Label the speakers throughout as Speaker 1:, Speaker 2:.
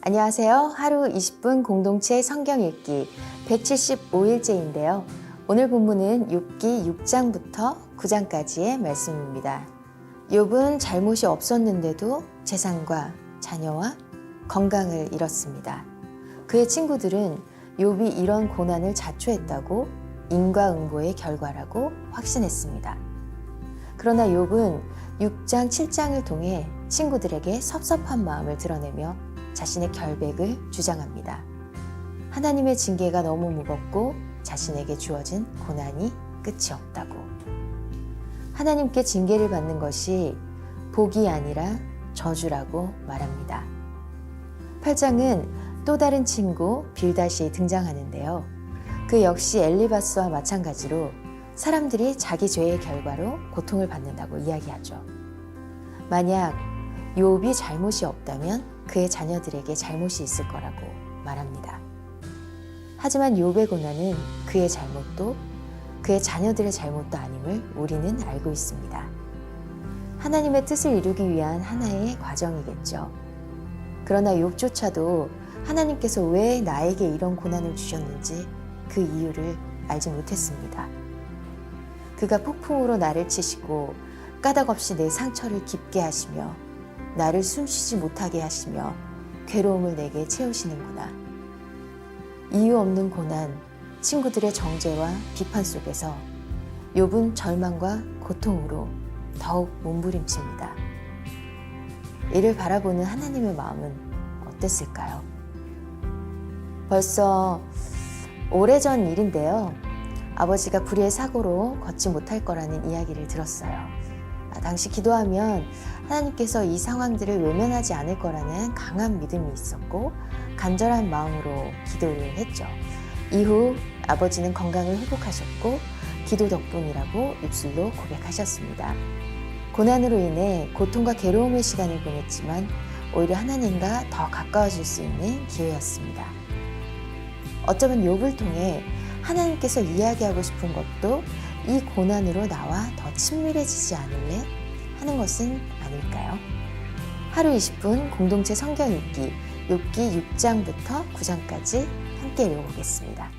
Speaker 1: 안녕하세요. 하루 20분 공동체 성경 읽기 175일째인데요. 오늘 본문은 욥기 6장부터 9장까지의 말씀입니다. 욥은 잘못이 없었는데도 재산과 자녀와 건강을 잃었습니다. 그의 친구들은 욥이 이런 고난을 자초했다고 인과응보의 결과라고 확신했습니다. 그러나 욥은 6장, 7장을 통해 친구들에게 섭섭한 마음을 드러내며 자신의 결백을 주장합니다. 하나님의 징계가 너무 무겁고 자신에게 주어진 고난이 끝이 없다고. 하나님께 징계를 받는 것이 복이 아니라 저주라고 말합니다. 8장은 또 다른 친구 빌닷이 등장하는데요. 그 역시 엘리바스와 마찬가지로 사람들이 자기 죄의 결과로 고통을 받는다고 이야기하죠. 만약 욥이 잘못이 없다면 그의 자녀들에게 잘못이 있을 거라고 말합니다. 하지만 욥의 고난은 그의 잘못도 그의 자녀들의 잘못도 아님을 우리는 알고 있습니다. 하나님의 뜻을 이루기 위한 하나의 과정이겠죠. 그러나 욥조차도 하나님께서 왜 나에게 이런 고난을 주셨는지 그 이유를 알지 못했습니다. 그가 폭풍으로 나를 치시고 까닭없이 내 상처를 깊게 하시며 나를 숨쉬지 못하게 하시며 괴로움을 내게 채우시는구나. 이유 없는 고난, 친구들의 정죄와 비판 속에서 욥은 절망과 고통으로 더욱 몸부림칩니다. 이를 바라보는 하나님의 마음은 어땠을까요? 벌써 오래전 일인데요. 아버지가 불의의 사고로 걷지 못할 거라는 이야기를 들었어요. 당시 기도하면 하나님께서 이 상황들을 외면하지 않을 거라는 강한 믿음이 있었고 간절한 마음으로 기도를 했죠. 이후 아버지는 건강을 회복하셨고 기도 덕분이라고 입술로 고백하셨습니다. 고난으로 인해 고통과 괴로움의 시간을 보냈지만 오히려 하나님과 더 가까워질 수 있는 기회였습니다. 어쩌면 욥을 통해 하나님께서 이야기하고 싶은 것도 이 고난으로 나와 더 친밀해지지 않을래? 하는 것은 아닐까요? 하루 20분 공동체 성경 읽기 욥기 6장부터 9장까지 함께 읽어보겠습니다.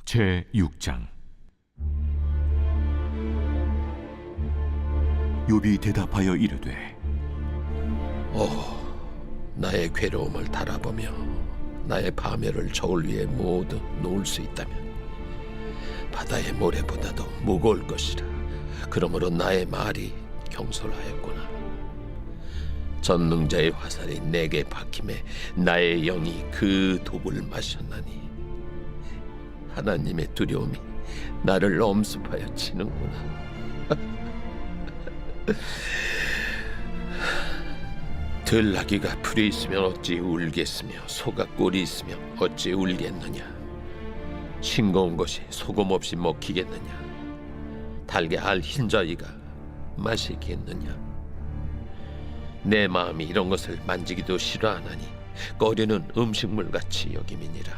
Speaker 2: 제6장 욥이 대답하여 이르되
Speaker 3: 나의 괴로움을 달아보며 나의 파멸을 저울 위에 모두 놓을 수 있다면 바다의 모래보다도 무거울 것이라. 그러므로 나의 말이 경솔하였구나. 전능자의 화살이 내게 박힘에 나의 영이 그 독을 마셨나니 하나님의 두려움이 나를 엄습하여 치는구나. 들나귀가 풀이 있으면 어찌 울겠으며 소가 꼴이 있으면 어찌 울겠느냐. 싱거운 것이 소금 없이 먹히겠느냐. 달게 알 흰자위가 마시겠느냐. 내 마음이 이런 것을 만지기도 싫어하나니 꺼리는 음식물같이 여김이니라.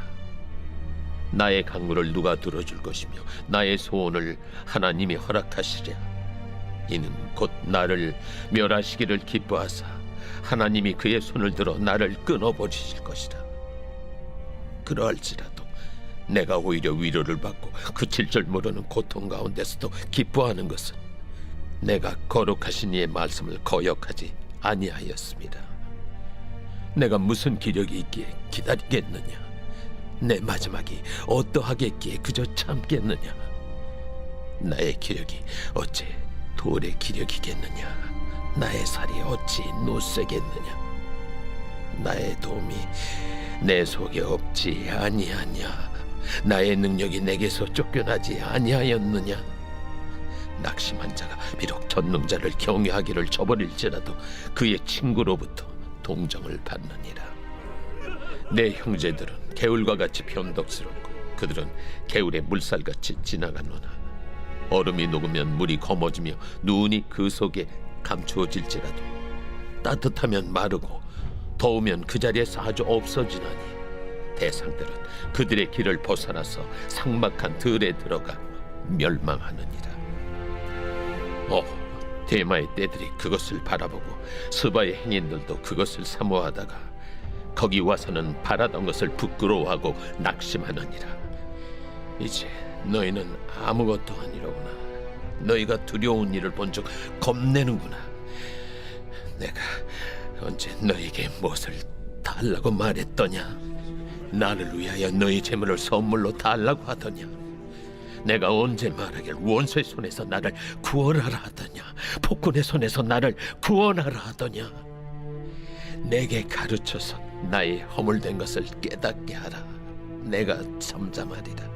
Speaker 3: 나의 강물을 누가 들어줄 것이며 나의 소원을 하나님이 허락하시랴. 이는 곧 나를 멸하시기를 기뻐하사 하나님이 그의 손을 들어 나를 끊어버리실 것이라. 그러할지라도 내가 오히려 위로를 받고 그칠 줄 모르는 고통 가운데서도 기뻐하는 것은 내가 거룩하신 이의 말씀을 거역하지 아니하였습니다. 내가 무슨 기력이 있기에 기다리겠느냐. 내 마지막이 어떠하겠기에 그저 참겠느냐. 나의 기력이 어찌 돌의 기력이겠느냐. 나의 살이 어찌 노쇠겠느냐. 나의 도움이 내 속에 없지 아니하냐. 나의 능력이 내게서 쫓겨나지 아니하였느냐. 낙심한 자가 비록 전능자를 경외하기를 저버릴지라도 그의 친구로부터 동정을 받느니라. 내 형제들은 개울과 같이 변덕스럽고 그들은 개울의 물살같이 지나가노나 얼음이 녹으면 물이 검어지며 눈이 그 속에 감추어질지라도 따뜻하면 마르고 더우면 그 자리에서 아주 없어지나니 대상들은 그들의 길을 벗어나서 삭막한 들에 들어가 멸망하느니라. 대마의 떼들이 그것을 바라보고 스바의 행인들도 그것을 사모하다가 거기 와서는 바라던 것을 부끄러워하고 낙심하느니라. 이제 너희는 아무것도 아니로구나. 너희가 두려운 일을 본즉 겁내는구나. 내가 언제 너희에게 무엇을 달라고 말했더냐? 나를 위하여 너희 재물을 선물로 달라고 하더냐? 내가 언제 말하길 원수의 손에서 나를 구원하라 하더냐? 폭군의 손에서 나를 구원하라 하더냐? 내게 가르쳐서 나의 허물된 것을 깨닫게 하라. 내가 잠잠하리라.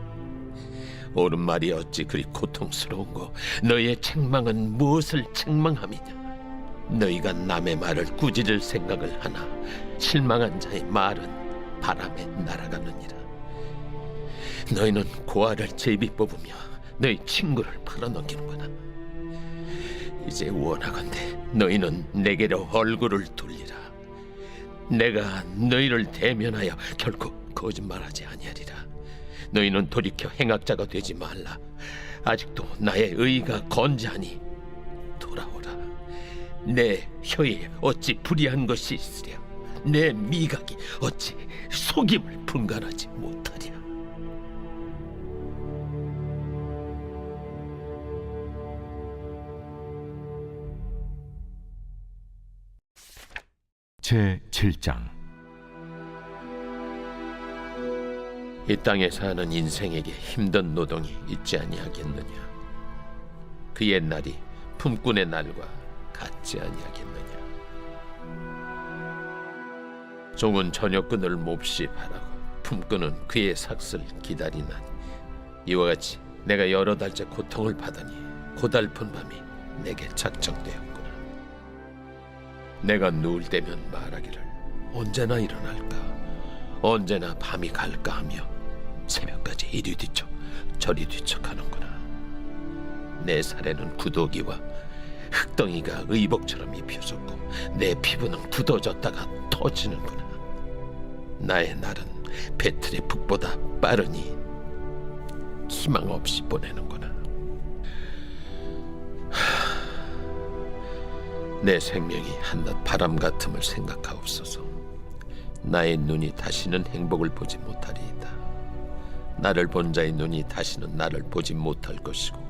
Speaker 3: 옳은 말이 어찌 그리 고통스러운고 너희의 책망은 무엇을 책망함이냐? 너희가 남의 말을 꾸짖을 생각을 하나 실망한 자의 말은 바람에 날아가느니라. 너희는 고아를 제비 뽑으며 너희 친구를 팔아넘기는구나. 이제 원하건대 너희는 내게로 얼굴을 돌리라. 내가 너희를 대면하여 결코 거짓말하지 아니하리라. 너희는 돌이켜 행악자가 되지 말라. 아직도 나의 의가 건재하니 돌아오라. 내 혀에 어찌 불의한 것이 있으랴? 내 미각이 어찌 속임을 분간하지 못하랴?
Speaker 2: 제7장.
Speaker 3: 이 땅에 사는 인생에게 힘든 노동이 있지 아니하겠느냐? 그 옛날이 품꾼의 날과 같지 아니하겠느냐? 종은 저녁근을 몹시 바라고 품꾼은 그의 삭슬 기다리나니 이와 같이 내가 여러 달째 고통을 받으니 고달픈 밤이 내게 작정되었구나. 내가 누울 때면 말하기를 언제나 일어날까, 언제나 밤이 갈까 하며 새벽까지 이리 뒤척 저리 뒤척하는구나. 내 살에는 구더기와 흙덩이가 의복처럼 입혀졌고 내 피부는 굳어졌다가 터지는구나. 나의 날은 배틀의 북보다 빠르니 희망 없이 보내는구나. 내 생명이 한낱 바람 같음을 생각하옵소서. 나의 눈이 다시는 행복을 보지 못하리이다. 나를 본 자의 눈이 다시는 나를 보지 못할 것이고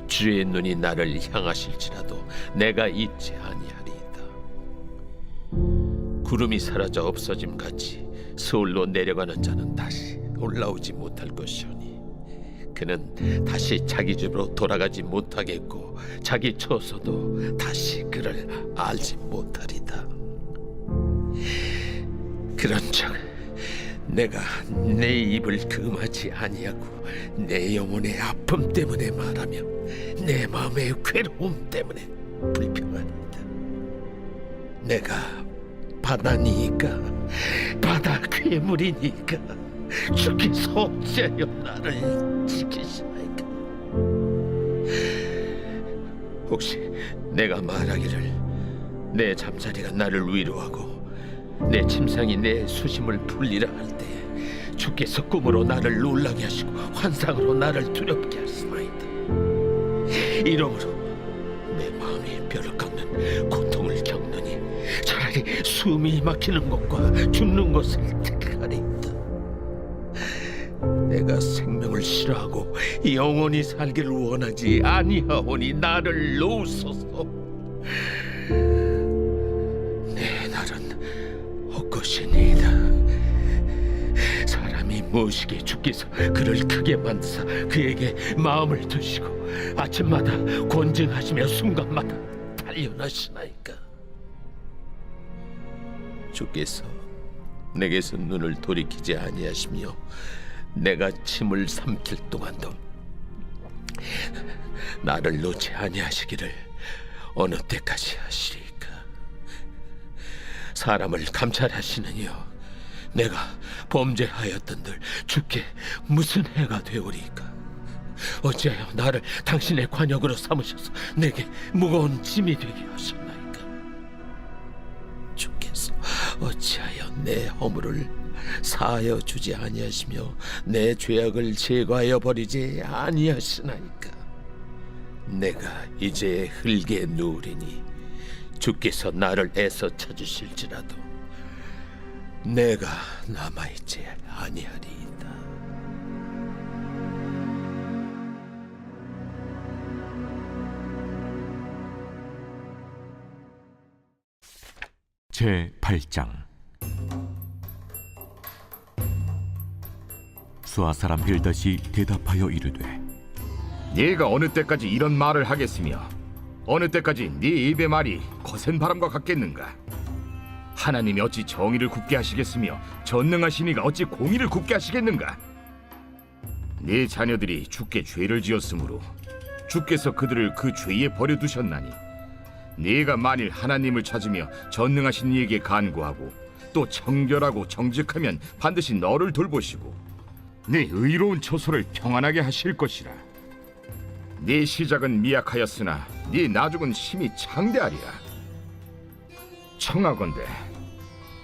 Speaker 3: 주의 눈이 나를 향하실지라도 내가 잊지 아니하리이다. 구름이 사라져 없어짐 같이 서울로 내려가는 자는 다시 올라오지 못할 것이오니 그는 다시 자기 집으로 돌아가지 못하겠고 자기 처소도 다시 그를 알지 못하리다. 그런즉 내가 내 입을 금하지 아니하고 내 영혼의 아픔 때문에 말하며 내 마음의 괴로움 때문에 불평하리이다. 내가 바다니까 바다 괴물이니까 주께서 어찌하여 나를 지키시나이까? 혹시 내가 말하기를 내 잠자리가 나를 위로하고 내 침상이 내 수심을 풀리라 할 때 주께서 꿈으로 나를 놀라게 하시고 환상으로 나를 두렵게 하시나이다. 이러므로 내 마음이 뼈를 깎는 고통을 겪느니 차라리 숨이 막히는 것과 죽는 것을 택하리이다. 내가 생명을 싫어하고 영원히 살기를 원하지 아니하오니 나를 놓으소서. 내 날은 헛것이니이다. 사람이 무엇이기에 주께서 그를 크게 만드사 그에게 마음을 두시고 아침마다 권증하시며 순간마다 단련하시나이까? 주께서 내게서 눈을 돌이키지 아니하시며 내가 침을 삼킬 동안도 나를 놓지 아니하시기를 어느 때까지 하시리까? 사람을 감찰하시는 이여, 내가 범죄하였던들 주께 무슨 해가 되오리까? 어찌하여 나를 당신의 관역으로 삼으셔서 내게 무거운 짐이 되게 하셨나이까? 주께서 어찌하여 내 허물을 사하여 주지 아니하시며 내 죄악을 제거하여 버리지 아니하시나이까? 내가 이제 흙에 누우리니 주께서 나를 애써 찾으실지라도 내가 남아있지 아니하리이다.
Speaker 2: 제8장 수아 사람 빌닷이 대답하여 이르되
Speaker 4: 네가 어느 때까지 이런 말을 하겠으며 어느 때까지 네 입의 말이 거센 바람과 같겠는가? 하나님이 어찌 정의를 굽게 하시겠으며 전능하신 이가 어찌 공의를 굽게 하시겠는가? 네 자녀들이 주께 죄를 지었으므로 주께서 그들을 그 죄에 버려두셨나니 네가 만일 하나님을 찾으며 전능하신 이에게 간구하고 또 청결하고 정직하면 반드시 너를 돌보시고 네 의로운 처소를 평안하게 하실 것이라. 네 시작은 미약하였으나 네 나중은 심히 창대하리라. 청하건대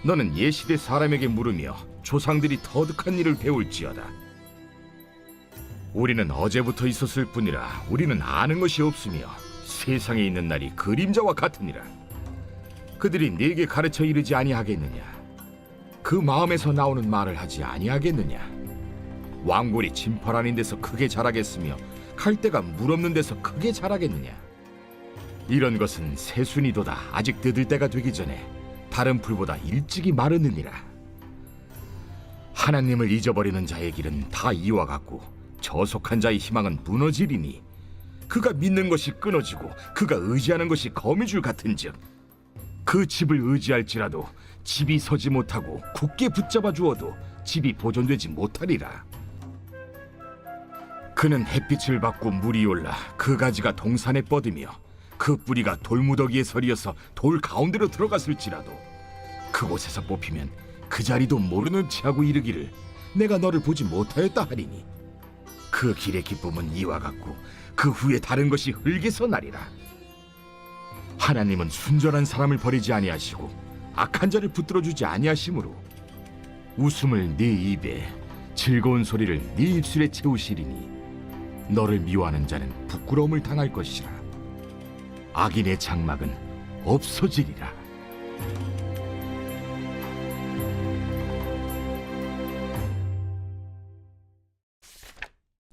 Speaker 4: 너는 예시대 사람에게 물으며 조상들이 터득한 일을 배울지어다. 우리는 어제부터 있었을 뿐이라 우리는 아는 것이 없으며 세상에 있는 날이 그림자와 같으니라. 그들이 네게 가르쳐 이르지 아니하겠느냐? 그 마음에서 나오는 말을 하지 아니하겠느냐? 왕골이 진펄 아닌 데서 크게 자라겠으며 칼대가 물 없는 데서 크게 자라겠느냐? 이런 것은 새순이도다 아직 뜯을 때가 되기 전에 다른 풀보다 일찍이 마르느니라. 하나님을 잊어버리는 자의 길은 다 이와 같고 저속한 자의 희망은 무너지리니 그가 믿는 것이 끊어지고 그가 의지하는 것이 거미줄 같은즉 그 집을 의지할지라도 집이 서지 못하고 굳게 붙잡아 주어도 집이 보존되지 못하리라. 그는 햇빛을 받고 물이 올라 그 가지가 동산에 뻗으며 그 뿌리가 돌무더기에 서리어서 돌 가운데로 들어갔을지라도 그곳에서 뽑히면 그 자리도 모르는 체하고 이르기를 내가 너를 보지 못하였다 하리니 그 길의 기쁨은 이와 같고 그 후에 다른 것이 흙에서 나리라. 하나님은 순전한 사람을 버리지 아니하시고 악한 자를 붙들어주지 아니하시므로 웃음을 네 입에 즐거운 소리를 네 입술에 채우시리니 너를 미워하는 자는 부끄러움을 당할 것이라. 악인의 장막은 없어지리라.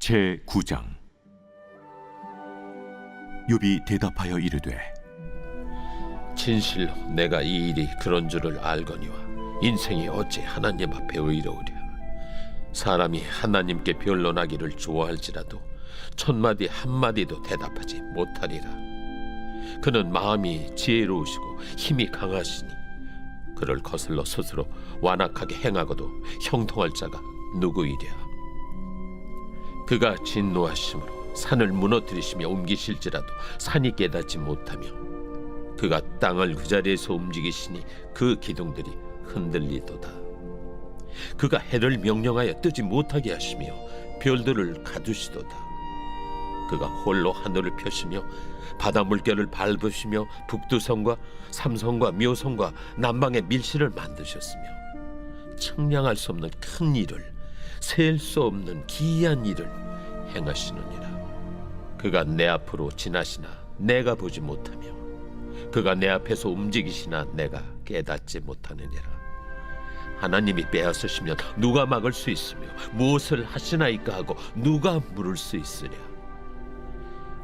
Speaker 2: 제9장 욥이 대답하여 이르되
Speaker 3: 진실로 내가 이 일이 그런 줄을 알거니와 인생이 어찌 하나님 앞에 의로우랴. 사람이 하나님께 변론하기를 좋아할지라도 천마디 한마디도 대답하지 못하리라. 그는 마음이 지혜로우시고 힘이 강하시니 그를 거슬러 스스로 완악하게 행하고도 형통할 자가 누구이랴. 그가 진노하심으로 산을 무너뜨리시며 옮기실지라도 산이 깨닫지 못하며 그가 땅을 그 자리에서 움직이시니 그 기둥들이 흔들리도다. 그가 해를 명령하여 뜨지 못하게 하시며 별들을 가두시도다. 그가 홀로 하늘을 펴시며 바다 물결을 밟으시며 북두성과 삼성과 묘성과 남방의 밀실을 만드셨으며 측량할 수 없는 큰 일을 셀 수 없는 기이한 일을 행하시느니라. 그가 내 앞으로 지나시나 내가 보지 못하며 그가 내 앞에서 움직이시나 내가 깨닫지 못하느니라. 하나님이 빼앗으시면 누가 막을 수 있으며 무엇을 하시나이까 하고 누가 물을 수 있으랴.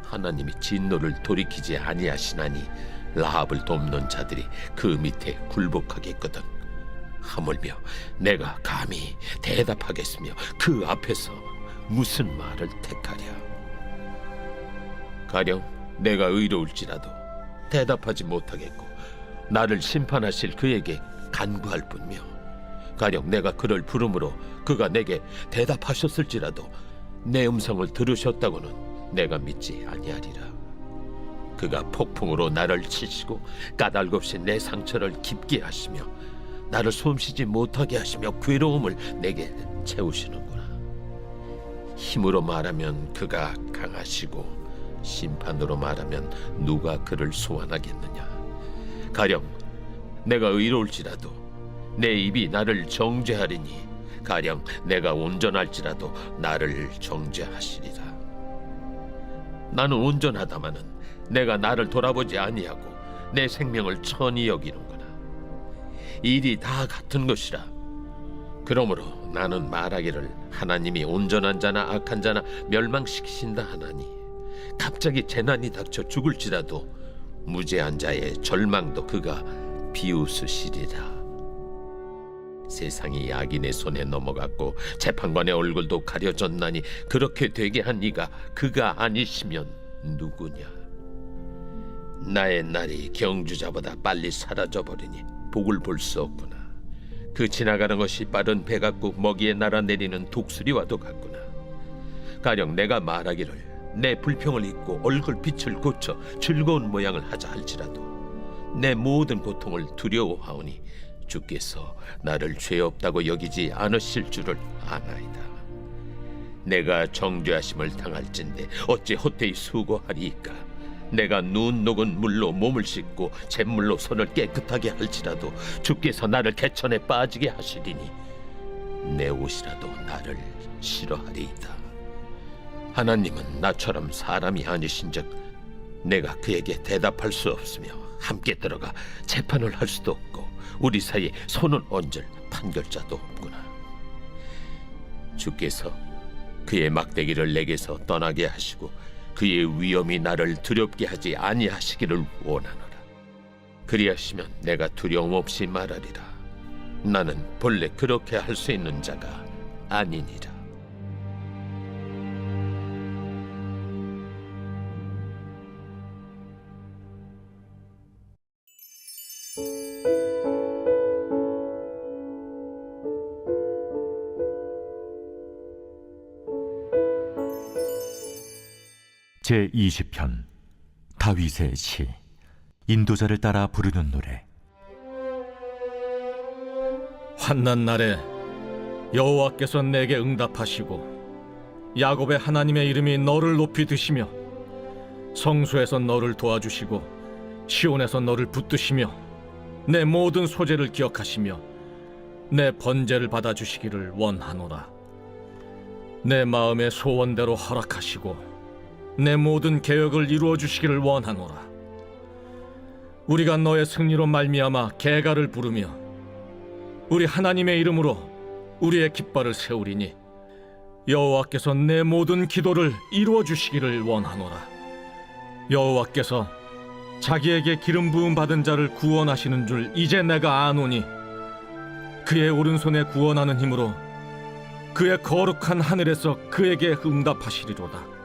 Speaker 3: 하나님이 진노를 돌이키지 아니하시나니 라합을 돕는 자들이 그 밑에 굴복하겠거든. 하물며 내가 감히 대답하겠으며 그 앞에서 무슨 말을 택하랴. 가령 내가 의로울지라도 대답하지 못하겠고 나를 심판하실 그에게 간구할 뿐이며 가령 내가 그를 부름으로 그가 내게 대답하셨을지라도 내 음성을 들으셨다고는 내가 믿지 아니하리라. 그가 폭풍으로 나를 치시고 까닭없이 내 상처를 깊게 하시며 나를 숨쉬지 못하게 하시며 괴로움을 내게 채우시는구나. 힘으로 말하면 그가 강하시고 심판으로 말하면 누가 그를 소환하겠느냐. 가령 내가 의로울지라도 내 입이 나를 정죄하리니 가령 내가 온전할지라도 나를 정죄하시리라. 나는 온전하다마는 내가 나를 돌아보지 아니하고 내 생명을 천히 여기는구나. 일이 다 같은 것이라. 그러므로 나는 말하기를 하나님이 온전한 자나 악한 자나 멸망시키신다 하나니 갑자기 재난이 닥쳐 죽을지라도 무죄한 자의 절망도 그가 비웃으시리라. 세상이 악인의 손에 넘어갔고 재판관의 얼굴도 가려졌나니 그렇게 되게 한 이가 그가 아니시면 누구냐. 나의 날이 경주자보다 빨리 사라져버리니 복을 볼 수 없구나. 그 지나가는 것이 빠른 배 같고 먹이에 날아내리는 독수리와도 같구나. 가령 내가 말하기를 내 불평을 잊고 얼굴빛을 고쳐 즐거운 모양을 하자 할지라도 내 모든 고통을 두려워하오니 주께서 나를 죄 없다고 여기지 않으실 줄을 아나이다. 내가 정죄하심을 당할진대 어찌 헛되이 수고하리이까. 내가 눈 녹은 물로 몸을 씻고 잿물로 손을 깨끗하게 할지라도 주께서 나를 개천에 빠지게 하시리니 내 옷이라도 나를 싫어하리이다. 하나님은 나처럼 사람이 아니신즉 내가 그에게 대답할 수 없으며 함께 들어가 재판을 할 수도 없고 우리 사이에 손을 얹을 판결자도 없구나. 주께서 그의 막대기를 내게서 떠나게 하시고 그의 위엄이 나를 두렵게 하지 아니하시기를 원하노라. 그리하시면 내가 두려움 없이 말하리라. 나는 본래 그렇게 할 수 있는 자가 아니니라.
Speaker 2: 제20편 다윗의 시. 인도자를 따라 부르는 노래.
Speaker 5: 환난 날에 여호와께서 내게 응답하시고 야곱의 하나님의 이름이 너를 높이 드시며 성소에서 너를 도와주시고 시온에서 너를 붙드시며 내 모든 소재를 기억하시며 내 번제를 받아주시기를 원하노라. 내 마음의 소원대로 허락하시고 내 모든 계획을 이루어 주시기를 원하노라. 우리가 너의 승리로 말미암아 계가를 부르며 우리 하나님의 이름으로 우리의 깃발을 세우리니 여호와께서 내 모든 기도를 이루어 주시기를 원하노라. 여호와께서 자기에게 기름 부음 받은 자를 구원하시는 줄 이제 내가 아노니 그의 오른손에 구원하는 힘으로 그의 거룩한 하늘에서 그에게 응답하시리로다.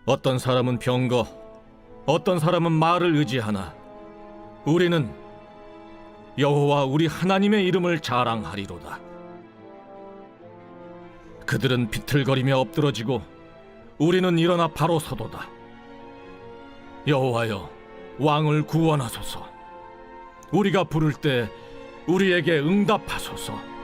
Speaker 5: 어떤 사람은 병거, 어떤 사람은 말을 의지하나 우리는 여호와 우리 하나님의 이름을 자랑하리로다. 그들은 비틀거리며 엎드러지고 우리는 일어나 바로 서도다. 여호와여, 왕을 구원하소서. 우리가 부를 때 우리에게 응답하소서.